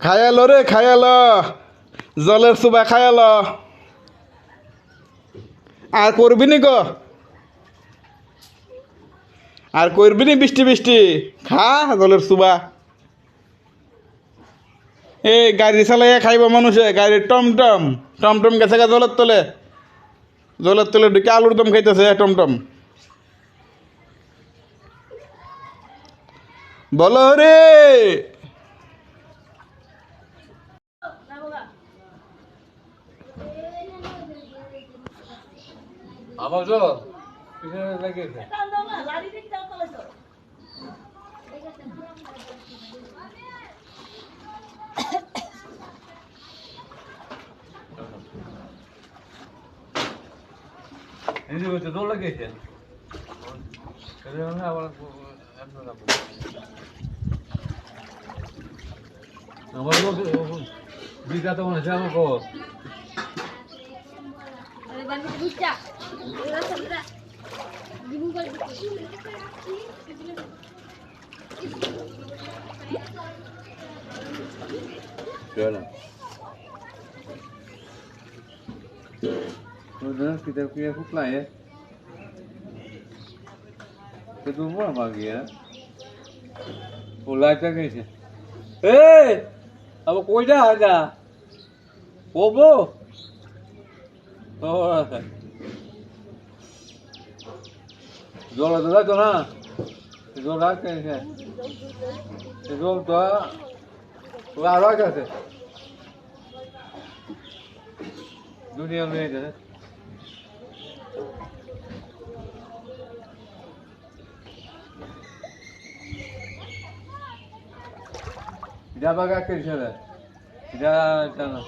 খায়ালো রে খায়ালো, জলের সুবা খায়ালো। আর করবি নি গো, আর করবি নি বৃষ্টি বৃষ্টি, খা জলের সুবা। এই গাড়ি চালাইয়া খাইব মানুষে, গাড়ির টমটম টমটম গেছে গা জলের তলে, জলের তলে ঢুকে আলুর দম খাইতেছে টমটম। বলো রে। আমার তো পিছনে লাগিয়েছে। এই যে বলছে দৌড় লাগিয়েছে। আবার আমার বিঘা তো মনে হচ্ছে আমার কো kita punya kupla ya. Kedua bagi ya. Ulai tak ni. Eh, apa kau dah ada? Bobo. Oh. Zola tu dah tu na. Zola ke ni? Zola tu. Lara ke tu? Dunia में है Ida baga ke sana. Ida sana.